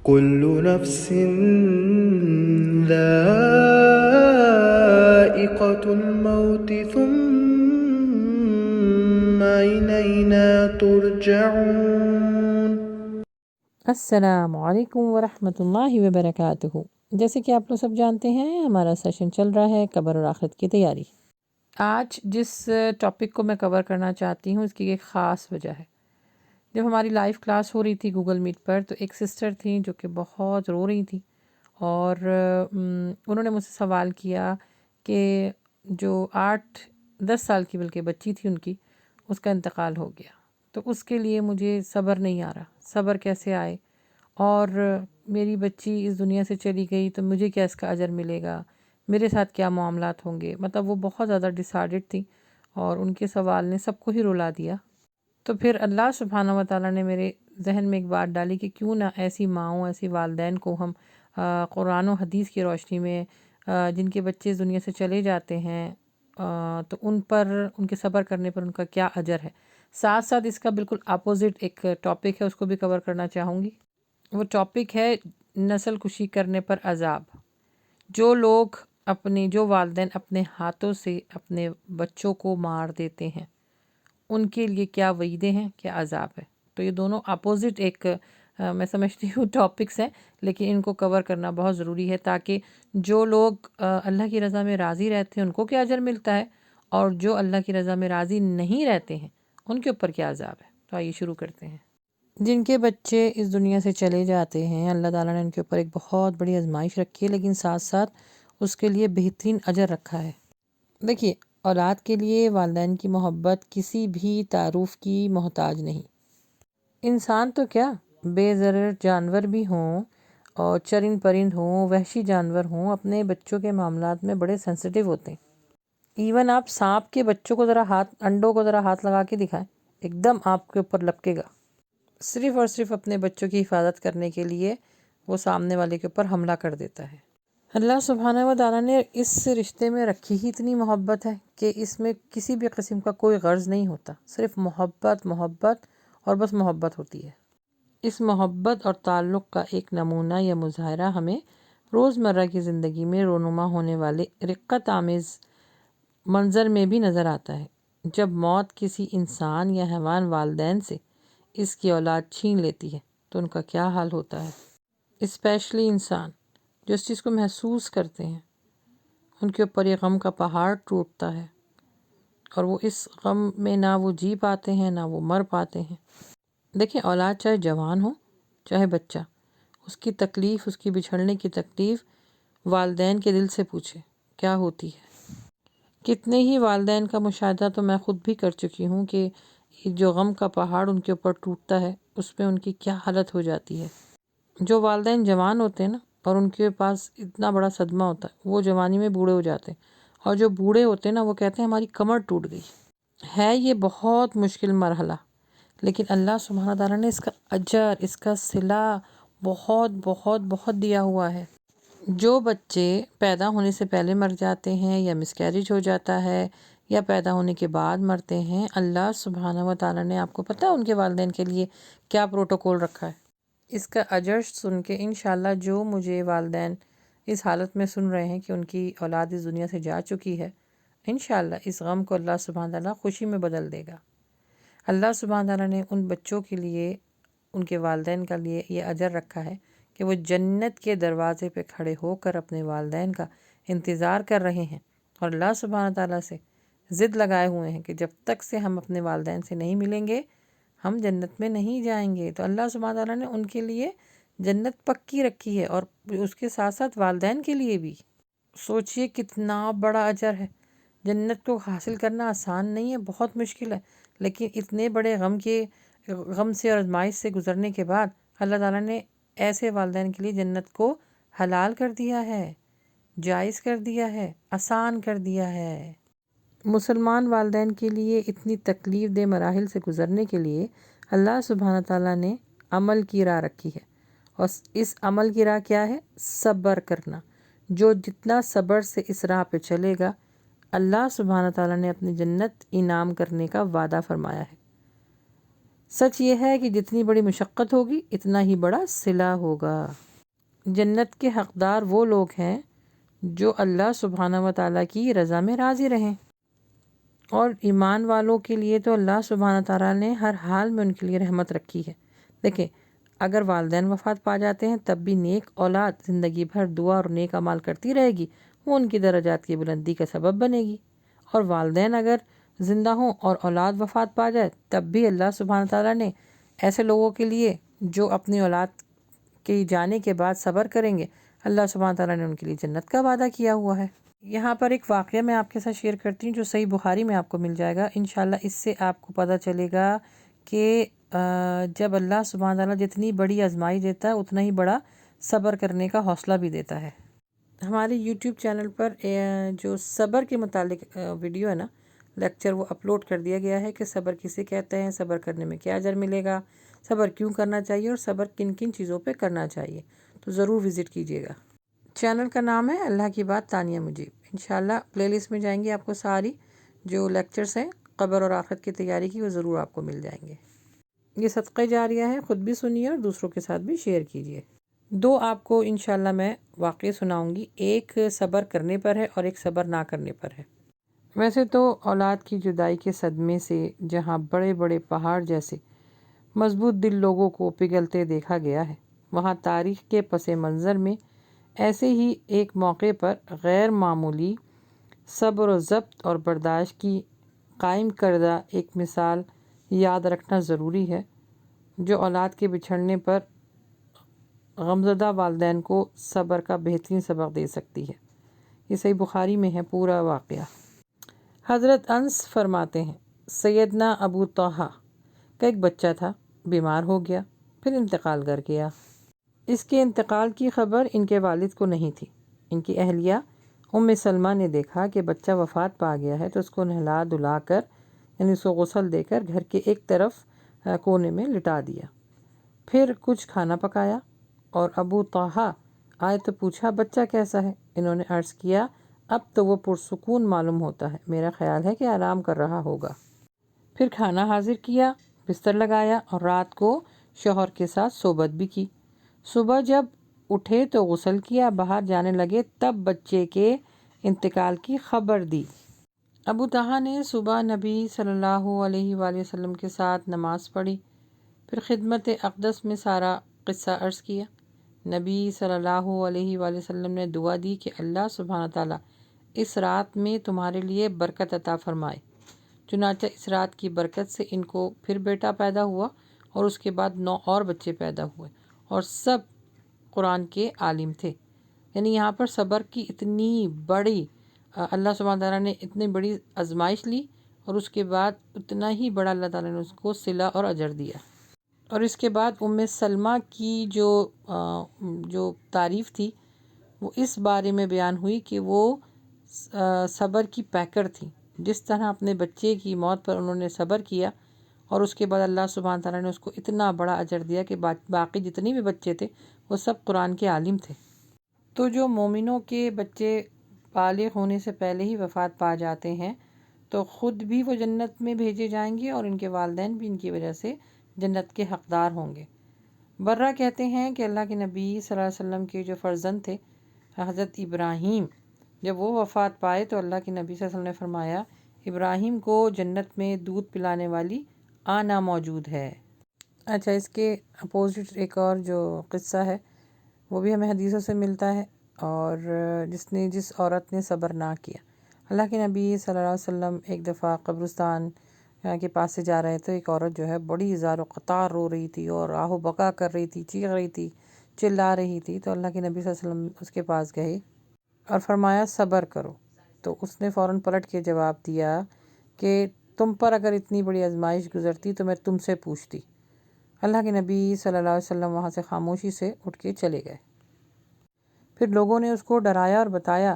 كل نفس ذائقة الموت ثم إلينا ترجعون۔ السلام علیکم ورحمۃ اللہ وبرکاتہ۔ جیسے کہ آپ لوگ سب جانتے ہیں ہمارا سیشن چل رہا ہے قبر اور آخرت کی تیاری۔ آج جس ٹاپک کو میں کور کرنا چاہتی ہوں اس کی ایک خاص وجہ ہے۔ جب ہماری لائیو کلاس ہو رہی تھی گوگل میٹ پر تو ایک سسٹر تھیں جو کہ بہت رو رہی تھیں اور انہوں نے مجھ سے سوال کیا کہ جو 8-10 سال کی بلکہ بچی تھی ان کی، اس کا انتقال ہو گیا، تو اس کے لیے مجھے صبر نہیں آ رہا، صبر کیسے آئے، اور میری بچی اس دنیا سے چلی گئی تو مجھے کیا اس کا اجر ملے گا، میرے ساتھ کیا معاملات ہوں گے۔ مطلب وہ بہت زیادہ ڈسہارڈڈ تھی اور ان کے سوال نے سب کو ہی رلا دیا۔ تو پھر اللہ سبحانہ و تعالیٰ نے میرے ذہن میں ایک بات ڈالی کہ کیوں نہ ایسی ماؤں، ایسی والدین کو ہم قرآن و حدیث کی روشنی میں جن کے بچے اس دنیا سے چلے جاتے ہیں تو ان پر، ان کے صبر کرنے پر ان کا کیا اجر ہے۔ ساتھ ساتھ اس کا بالکل اپوزٹ ایک ٹاپک ہے، اس کو بھی کور کرنا چاہوں گی۔ وہ ٹاپک ہے نسل کشی کرنے پر عذاب۔ جو لوگ جو والدین اپنے ہاتھوں سے اپنے بچوں کو مار دیتے ہیں ان کے لیے کیا وعیدیں ہیں، کیا عذاب ہے۔ تو یہ دونوں اپوزٹ ایک میں سمجھتی ہوں ٹاپکس ہیں، لیکن ان کو کور کرنا بہت ضروری ہے تاکہ جو لوگ اللہ کی رضا میں راضی رہتے ہیں ان کو کیا اجر ملتا ہے، اور جو اللہ کی رضا میں راضی نہیں رہتے ہیں ان کے اوپر کیا عذاب ہے۔ تو آئیے شروع کرتے ہیں۔ جن کے بچے اس دنیا سے چلے جاتے ہیں اللہ تعالیٰ نے ان کے اوپر ایک بہت بڑی آزمائش رکھی ہے، لیکن ساتھ ساتھ اس کے لیے بہترین اجر رکھا ہے۔ دیکھیے، اولاد کے لیے والدین کی محبت کسی بھی تعارف کی محتاج نہیں۔ انسان تو کیا، بے ضرر جانور بھی ہوں اور چرند پرند ہوں، وحشی جانور ہوں، اپنے بچوں کے معاملات میں بڑے سینسٹیو ہوتے ہیں۔ ایون آپ سانپ کے بچوں کو انڈوں کو ذرا ہاتھ لگا کے دکھائیں، ایک دم آپ کے اوپر لپکے گا۔ صرف اور صرف اپنے بچوں کی حفاظت کرنے کے لیے وہ سامنے والے کے اوپر حملہ کر دیتا ہے۔ اللہ سبحانہ و تعالیٰ نے اس رشتے میں رکھی ہی اتنی محبت ہے کہ اس میں کسی بھی قسم کا کوئی غرض نہیں ہوتا، صرف محبت اور بس محبت ہوتی ہے۔ اس محبت اور تعلق کا ایک نمونہ یا مظاہرہ ہمیں روزمرہ کی زندگی میں رونما ہونے والے رقت آمیز منظر میں بھی نظر آتا ہے۔ جب موت کسی انسان یا حیوان والدین سے اس کی اولاد چھین لیتی ہے تو ان کا کیا حال ہوتا ہے۔ اسپیشلی انسان جو اس چیز کو محسوس کرتے ہیں، ان کے اوپر یہ غم کا پہاڑ ٹوٹتا ہے اور وہ اس غم میں نہ وہ جی پاتے ہیں نہ وہ مر پاتے ہیں۔ دیکھیں، اولاد چاہے جوان ہو چاہے بچہ، اس کی تکلیف، اس کی بچھڑنے کی تکلیف والدین کے دل سے پوچھے کیا ہوتی ہے۔ کتنے ہی والدین کا مشاہدہ تو میں خود بھی کر چکی ہوں کہ جو غم کا پہاڑ ان کے اوپر ٹوٹتا ہے اس میں ان کی کیا حالت ہو جاتی ہے۔ جو والدین جوان ہوتے ہیں نا اور ان کے پاس اتنا بڑا صدمہ ہوتا ہے، وہ جوانی میں بوڑھے ہو جاتے ہیں، اور جو بوڑھے ہوتے ہیں نا وہ کہتے ہیں ہماری کمر ٹوٹ گئی ہے۔ یہ بہت مشکل مرحلہ، لیکن اللہ سبحانہ تعالیٰ نے اس کا اجر، اس کا صلہ بہت بہت بہت دیا ہوا ہے۔ جو بچے پیدا ہونے سے پہلے مر جاتے ہیں یا مسکیریج ہو جاتا ہے یا پیدا ہونے کے بعد مرتے ہیں، اللہ سبحانہ و تعالیٰ نے، آپ کو پتہ ہے ان کے والدین کے لیے کیا پروٹوکول رکھا ہے۔ اس کا اجر سن کے انشاءاللہ جو مجھے والدین اس حالت میں سن رہے ہیں کہ ان کی اولاد اس دنیا سے جا چکی ہے، انشاءاللہ اس غم کو اللہ سبحانہ تعالیٰ خوشی میں بدل دے گا۔ اللہ سبحانہ تعالیٰ نے ان بچوں کے لیے، ان کے والدین کے لیے یہ اجر رکھا ہے کہ وہ جنت کے دروازے پہ کھڑے ہو کر اپنے والدین کا انتظار کر رہے ہیں، اور اللہ سبحانہ تعالیٰ سے ضد لگائے ہوئے ہیں کہ جب تک سے ہم اپنے والدین سے نہیں ملیں گے ہم جنت میں نہیں جائیں گے۔ تو اللہ سبحانہ تعالیٰ نے ان کے لیے جنت پکی رکھی ہے، اور اس کے ساتھ ساتھ والدین کے لیے بھی۔ سوچئے کتنا بڑا اجر ہے۔ جنت کو حاصل کرنا آسان نہیں ہے، بہت مشکل ہے، لیکن اتنے بڑے غم سے اور آزمائش سے گزرنے کے بعد اللہ تعالیٰ نے ایسے والدین کے لیے جنت کو حلال کر دیا ہے، جائز کر دیا ہے، آسان کر دیا ہے۔ مسلمان والدین کے لیے اتنی تکلیف دہ مراحل سے گزرنے کے لیے اللہ سبحانہ تعالیٰ نے عمل کی راہ رکھی ہے، اور اس عمل کی راہ کیا ہے؟ صبر کرنا۔ جو جتنا صبر سے اس راہ پہ چلے گا اللہ سبحانہ تعالیٰ نے اپنی جنت انعام کرنے کا وعدہ فرمایا ہے۔ سچ یہ ہے کہ جتنی بڑی مشقت ہوگی اتنا ہی بڑا صلہ ہوگا۔ جنت کے حقدار وہ لوگ ہیں جو اللہ سبحانہ و تعالیٰ کی رضا میں راضی رہیں، اور ایمان والوں کے لیے تو اللہ سبحانہ تعالیٰ نے ہر حال میں ان کے لیے رحمت رکھی ہے۔ دیکھیں، اگر والدین وفات پا جاتے ہیں تب بھی نیک اولاد زندگی بھر دعا اور نیک اعمال کرتی رہے گی، وہ ان کی درجات کی بلندی کا سبب بنے گی۔ اور والدین اگر زندہ ہوں اور اولاد وفات پا جائے تب بھی اللہ سبحانہ تعالیٰ نے ایسے لوگوں کے لیے جو اپنی اولاد کے جانے کے بعد صبر کریں گے، اللہ سبحانہ تعالیٰ نے ان کے لیے جنت کا وعدہ کیا ہوا ہے۔ یہاں پر ایک واقعہ میں آپ کے ساتھ شیئر کرتی ہوں جو صحیح بخاری میں آپ کو مل جائے گا۔ انشاءاللہ اس سے آپ کو پتہ چلے گا کہ جب اللہ سبحانہ تعالیٰ جتنی بڑی آزمائی دیتا ہے اتنا ہی بڑا صبر کرنے کا حوصلہ بھی دیتا ہے۔ ہمارے یوٹیوب چینل پر جو صبر کے متعلق ویڈیو ہے نا، لیکچر، وہ اپلوڈ کر دیا گیا ہے کہ صبر کسے کہتے ہیں، صبر کرنے میں کیا اجر ملے گا، صبر کیوں کرنا چاہیے اور صبر کن کن چیزوں پہ کرنا چاہیے، تو ضرور وزٹ کیجیے گا۔ چینل کا نام ہے اللہ کی بات تانیہ مجیب۔ انشاءاللہ پلے لسٹ میں جائیں گے، آپ کو ساری جو لیکچرز ہیں قبر اور آخرت کی تیاری کی وہ ضرور آپ کو مل جائیں گے۔ یہ صدقہ جاریہ ہے، خود بھی سنیے اور دوسروں کے ساتھ بھی شیئر کیجیے۔ دو آپ کو انشاءاللہ میں واقعے سناؤں گی، ایک صبر کرنے پر ہے اور ایک صبر نہ کرنے پر ہے۔ ویسے تو اولاد کی جدائی کے صدمے سے جہاں بڑے بڑے پہاڑ جیسے مضبوط دل لوگوں کو پگھلتے دیکھا گیا ہے، وہاں تاریخ کے پس منظر میں ایسے ہی ایک موقع پر غیر معمولی صبر و ضبط اور برداشت کی قائم کردہ ایک مثال یاد رکھنا ضروری ہے، جو اولاد کے بچھڑنے پر غمزدہ والدین کو صبر کا بہترین سبق دے سکتی ہے۔ یہ صحیح بخاری میں ہے پورا واقعہ۔ حضرت انس فرماتے ہیں، سیدنا ابو طٰہٰ کا ایک بچہ تھا، بیمار ہو گیا، پھر انتقال کر گیا۔ اس کے انتقال کی خبر ان کے والد کو نہیں تھی۔ ان کی اہلیہ سلمہ نے دیکھا کہ بچہ وفات پا گیا ہے تو اس کو نہلا دھلا کر، یعنی اس کو غسل دے کر گھر کے ایک طرف کونے میں لٹا دیا، پھر کچھ کھانا پکایا اور ابو طٰہٰ آئے تو پوچھا بچہ کیسا ہے؟ انہوں نے عرض کیا اب تو وہ پرسکون معلوم ہوتا ہے، میرا خیال ہے کہ آرام کر رہا ہوگا۔ پھر کھانا حاضر کیا، بستر لگایا اور رات کو شوہر کے ساتھ صحبت بھی کی۔ صبح جب اٹھے تو غسل کیا، باہر جانے لگے تب بچے کے انتقال کی خبر دی۔ ابو طٰہٰ نے صبح نبی صلی اللہ علیہ وآلہ وسلم کے ساتھ نماز پڑھی، پھر خدمت اقدس میں سارا قصہ عرض کیا۔ نبی صلی اللہ علیہ وآلہ وسلم نے دعا دی کہ اللہ سبحانہ تعالیٰ اس رات میں تمہارے لیے برکت عطا فرمائے۔ چنانچہ اس رات کی برکت سے ان کو پھر بیٹا پیدا ہوا اور اس کے بعد 9 اور بچے پیدا ہوئے اور سب قرآن کے عالم تھے۔ یعنی یہاں پر صبر کی اتنی بڑی اللہ سبحانہ تعالیٰ نے اتنی بڑی آزمائش لی اور اس کے بعد اتنا ہی بڑا اللہ تعالیٰ نے اس کو صلہ اور اجر دیا۔ اور اس کے بعد سلمہ کی جو تعریف تھی وہ اس بارے میں بیان ہوئی کہ وہ صبر کی پیکر تھی۔ جس طرح اپنے بچے کی موت پر انہوں نے صبر کیا اور اس کے بعد اللہ سبحانہ تعالیٰ نے اس کو اتنا بڑا اجر دیا کہ باقی جتنے بھی بچے تھے وہ سب قرآن کے عالم تھے۔ تو جو مومنوں کے بچے بالغ ہونے سے پہلے ہی وفات پا جاتے ہیں تو خود بھی وہ جنت میں بھیجے جائیں گے اور ان کے والدین بھی ان کی وجہ سے جنت کے حقدار ہوں گے۔ برہ کہتے ہیں کہ اللہ کے نبی صلی اللہ علیہ وسلم کے جو فرزند تھے حضرت ابراہیم، جب وہ وفات پائے تو اللہ کے نبی صلی اللہ علیہ وسلم نے فرمایا ابراہیم کو جنت میں دودھ پلانے والی آنا موجود ہے۔ اچھا، اس کے اپوزٹ ایک اور جو قصہ ہے وہ بھی ہمیں حدیثوں سے ملتا ہے، اور جس عورت نے صبر نہ کیا۔ اللہ کے نبی صلی اللہ علیہ وسلم ایک دفعہ قبرستان کے پاس سے جا رہے تھے، ایک عورت جو ہے بڑی زار و قطار رو رہی تھی اور آہ و بکا کر رہی تھی، چیخ رہی تھی، چلا رہی تھی، تو اللہ کے نبی صلی اللہ علیہ وسلم اس کے پاس گئے اور فرمایا صبر کرو، تو اس نے فوراً پلٹ کے جواب دیا کہ تم پر اگر اتنی بڑی آزمائش گزرتی تو میں تم سے پوچھتی۔ اللہ کے نبی صلی اللہ علیہ وسلم وہاں سے خاموشی سے اٹھ کے چلے گئے۔ پھر لوگوں نے اس کو ڈرایا اور بتایا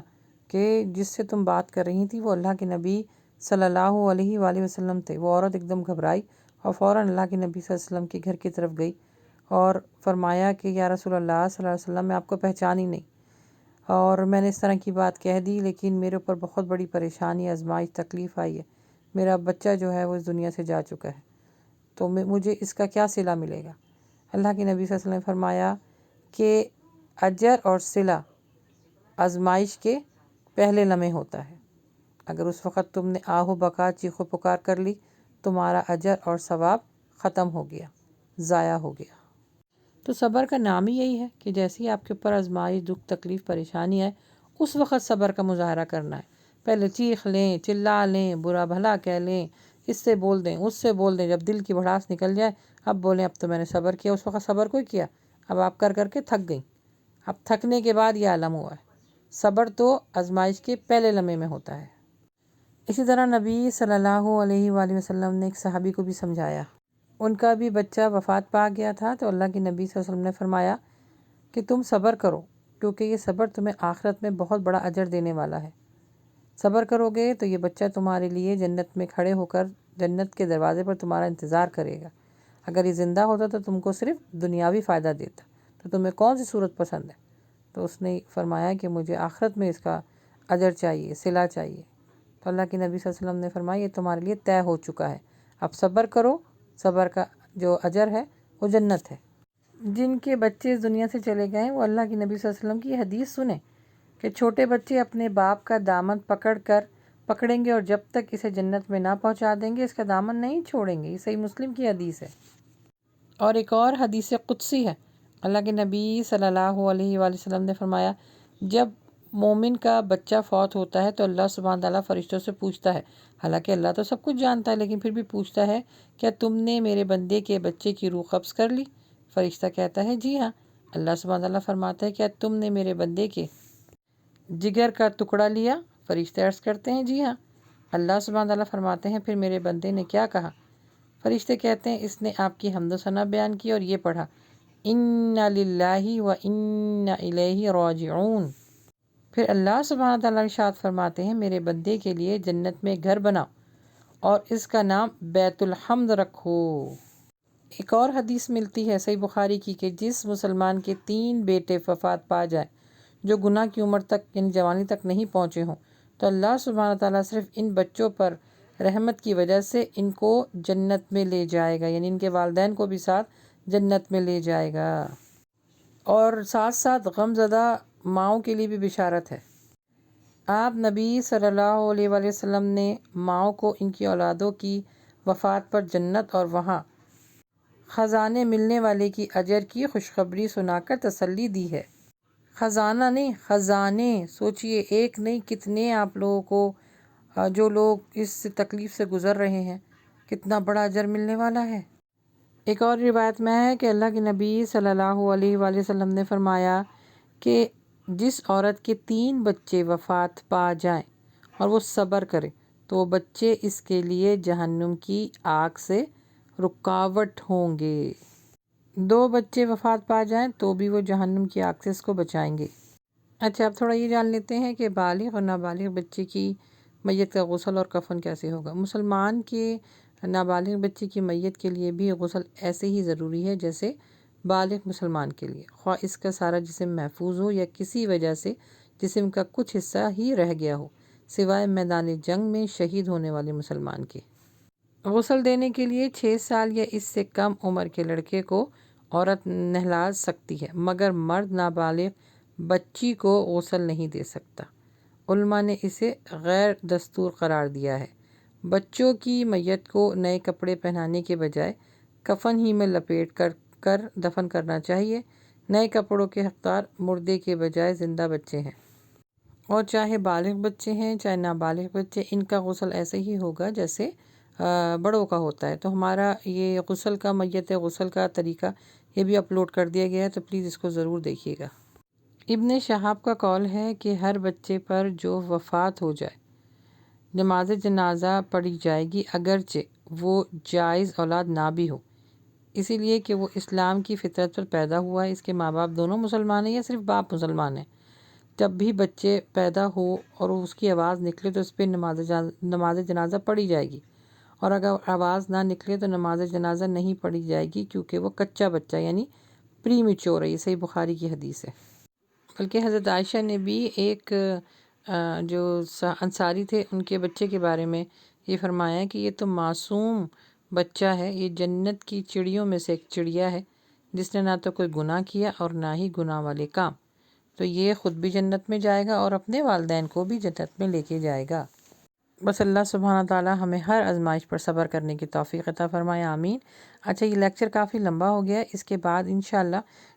کہ جس سے تم بات کر رہی تھی وہ اللہ کے نبی صلی اللہ علیہ وآلہ وسلم تھے۔ وہ عورت ایک دم گھبرائی اور فوراً اللہ کے نبی صلی اللہ علیہ وسلم کے گھر کی طرف گئی اور فرمایا کہ یا رسول اللہ صلی اللہ علیہ وسلم میں آپ کو پہچان ہی نہیں، اور میں نے اس طرح کی بات کہہ دی، لیکن میرے اوپر بہت بڑی پریشانی، آزمائش، تکلیف آئی ہے، میرا بچہ جو ہے وہ اس دنیا سے جا چکا ہے۔ تو مجھے اس کا کیا صلہ ملے گا؟ اللہ کے نبی صلی اللہ علیہ وسلم نے فرمایا کہ اجر اور صلہ آزمائش کے پہلے لمحے ہوتا ہے۔ اگر اس وقت تم نے آہ و بکا چیخ و پکار کر لی، تمہارا اجر اور ثواب ختم ہو گیا، ضائع ہو گیا۔ تو صبر کا نام ہی یہی ہے کہ جیسے ہی آپ کے اوپر آزمائش، دکھ، تکلیف، پریشانی ہے، اس وقت صبر کا مظاہرہ کرنا ہے۔ پہلے چیخ لیں، چلا لیں، برا بھلا کہہ لیں، اس سے بول دیں، اس سے بول دیں، جب دل کی بھڑاس نکل جائے اب بولیں اب تو میں نے صبر کیا۔ اس وقت صبر کوئی کیا، اب آپ کر کر کے تھک گئیں، اب تھکنے کے بعد یہ عالم ہوا ہے۔ صبر تو آزمائش کے پہلے لمحے میں ہوتا ہے۔ اسی طرح نبی صلی اللہ علیہ وآلہ وسلم نے ایک صحابی کو بھی سمجھایا، ان کا بھی بچہ وفات پا گیا تھا، تو اللہ کے نبی صلی اللہ علیہ وسلم نے فرمایا کہ تم صبر کرو، کیونکہ یہ صبر تمہیں آخرت میں بہت بڑا اجر دینے والا ہے۔ صبر کرو گے تو یہ بچہ تمہارے لیے جنت میں کھڑے ہو کر جنت کے دروازے پر تمہارا انتظار کرے گا۔ اگر یہ زندہ ہوتا تو تم کو صرف دنیاوی فائدہ دیتا، تو تمہیں کون سی صورت پسند ہے؟ تو اس نے فرمایا کہ مجھے آخرت میں اس کا اجر چاہیے، صلہ چاہیے۔ تو اللہ کے نبی صلی اللہ علیہ وسلم نے فرمایا یہ تمہارے لیے طے ہو چکا ہے، اب صبر کرو، صبر کا جو اجر ہے وہ جنت ہے۔ جن کے بچے اس دنیا سے چلے گئے وہ اللہ کے نبی صلی اللہ علیہ وسلم کی حدیث سنیں کہ چھوٹے بچے اپنے باپ کا دامن پکڑیں گے اور جب تک اسے جنت میں نہ پہنچا دیں گے اس کا دامن نہیں چھوڑیں گے۔ یہ صحیح مسلم کی حدیث ہے۔ اور ایک اور حدیث قدسی ہے، اللہ کے نبی صلی اللہ علیہ وآلہ وسلم نے فرمایا جب مومن کا بچہ فوت ہوتا ہے تو اللہ سبحانہ تعالیٰ فرشتوں سے پوچھتا ہے، حالانکہ اللہ تو سب کچھ جانتا ہے لیکن پھر بھی پوچھتا ہے، کیا تم نے میرے بندے کے بچے کی روح قبض کر لی؟ فرشتہ کہتا ہے جی ہاں۔ اللہ سبحانہ تعالیٰ فرماتا ہے کیا تم نے میرے بندے کے جگر کا ٹکڑا لیا؟ فرشتے عرض کرتے ہیں جی ہاں۔ اللہ سبحانہ تعالیٰ فرماتے ہیں پھر میرے بندے نے کیا کہا؟ فرشتے کہتے ہیں اس نے آپ کی حمد و ثنا بیان کی اور یہ پڑھا اِنَّا لِلَّهِ وَإِنَّا إِلَيْهِ راجعون۔ پھر اللہ سبحانہ تعالیٰ ارشاد فرماتے ہیں میرے بندے کے لیے جنت میں گھر بناؤ اور اس کا نام بیت الحمد رکھو۔ ایک اور حدیث ملتی ہے صحیح بخاری کی کہ جس مسلمان کے 3 بیٹے وفات پا جائیں جو گناہ کی عمر تک یعنی جوانی تک نہیں پہنچے ہوں تو اللہ سبحانہ تعالیٰ صرف ان بچوں پر رحمت کی وجہ سے ان کو جنت میں لے جائے گا، یعنی ان کے والدین کو بھی ساتھ جنت میں لے جائے گا۔ اور ساتھ ساتھ غم زدہ ماؤں کے لیے بھی بشارت ہے۔ آپ نبی صلی اللہ علیہ وآلہ وسلم نے ماؤں کو ان کی اولادوں کی وفات پر جنت اور وہاں خزانے ملنے والے کی اجر کی خوشخبری سنا کر تسلی دی ہے۔ خزانہ نہیں، خزانے، سوچئے ایک نہیں کتنے آپ لوگوں کو جو لوگ اس تکلیف سے گزر رہے ہیں کتنا بڑا اجر ملنے والا ہے۔ ایک اور روایت میں ہے کہ اللہ کے نبی صلی اللہ علیہ وآلہ وسلم نے فرمایا کہ جس عورت کے 3 بچے وفات پا جائیں اور وہ صبر کرے تو وہ بچے اس کے لیے جہنم کی آگ سے رکاوٹ ہوں گے۔ 2 بچے وفات پا جائیں تو بھی وہ جہنم کی آگ سے اس کو بچائیں گے۔ اچھا اب تھوڑا یہ جان لیتے ہیں کہ بالغ اور نابالغ بچے کی میت کا غسل اور کفن کیسے ہوگا۔ مسلمان کے نابالغ بچے کی میت کے لیے بھی غسل ایسے ہی ضروری ہے جیسے بالغ مسلمان کے لیے، خواہ اس کا سارا جسم محفوظ ہو یا کسی وجہ سے جسم کا کچھ حصہ ہی رہ گیا ہو، سوائے میدان جنگ میں شہید ہونے والے مسلمان کے۔ غسل دینے کے لیے 6 سال یا اس سے کم عمر کے لڑکے کو عورت نہلا سکتی ہے مگر مرد نابالغ بچی کو غسل نہیں دے سکتا۔ علماء نے اسے غیر دستور قرار دیا ہے۔ بچوں کی میت کو نئے کپڑے پہنانے کے بجائے کفن ہی میں لپیٹ کر دفن کرنا چاہیے۔ نئے کپڑوں کے حقدار مردے کے بجائے زندہ بچے ہیں، اور چاہے بالغ بچے ہیں چاہے نابالغ بچے، ان کا غسل ایسے ہی ہوگا جیسے بڑوں کا ہوتا ہے۔ تو ہمارا یہ غسل کا میت غسل کا طریقہ یہ بھی اپلوڈ کر دیا گیا ہے، تو پلیز اس کو ضرور دیکھیے گا۔ ابن شہاب کا قول ہے کہ ہر بچے پر جو وفات ہو جائے نماز جنازہ پڑھی جائے گی اگرچہ وہ جائز اولاد نہ بھی ہو، اسی لیے کہ وہ اسلام کی فطرت پر پیدا ہوا ہے۔ اس کے ماں باپ دونوں مسلمان ہیں یا صرف باپ مسلمان ہیں، جب بھی بچے پیدا ہو اور اس کی آواز نکلے تو اس پہ نماز جنازہ پڑھی جائے گی، اور اگر آواز نہ نکلے تو نماز جنازہ نہیں پڑھی جائے گی کیونکہ وہ کچا بچہ یعنی پری میچور ہے۔ یہ صحیح بخاری کی حدیث ہے۔ بلکہ حضرت عائشہ نے بھی ایک جو انصاری تھے ان کے بچے کے بارے میں یہ فرمایا کہ یہ تو معصوم بچہ ہے یہ جنت کی چڑیوں میں سے ایک چڑیا ہے جس نے نہ تو کوئی گناہ کیا اور نہ ہی گناہ والے کام، تو یہ خود بھی جنت میں جائے گا اور اپنے والدین کو بھی جنت میں لے کے جائے گا۔ بس اللہ سبحانہ تعالیٰ ہمیں ہر آزمائش پر صبر کرنے کی توفیق عطا فرمائے، آمین۔ اچھا، یہ لیکچر کافی لمبا ہو گیا ہے، اس کے بعد انشاءاللہ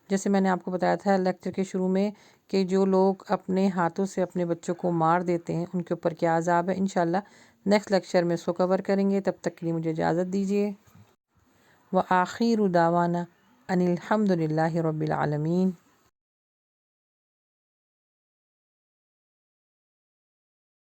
جیسے میں نے آپ کو بتایا تھا لیکچر کے شروع میں کہ جو لوگ اپنے ہاتھوں سے اپنے بچوں کو مار دیتے ہیں ان کے اوپر کیا عذاب ہے، انشاءاللہ نیکسٹ لیکچر میں اس کو کور کریں گے۔ تب تک کے لیے مجھے اجازت دیجیے۔ وآخر دعوانا ان الحمد للہ رب العالمین۔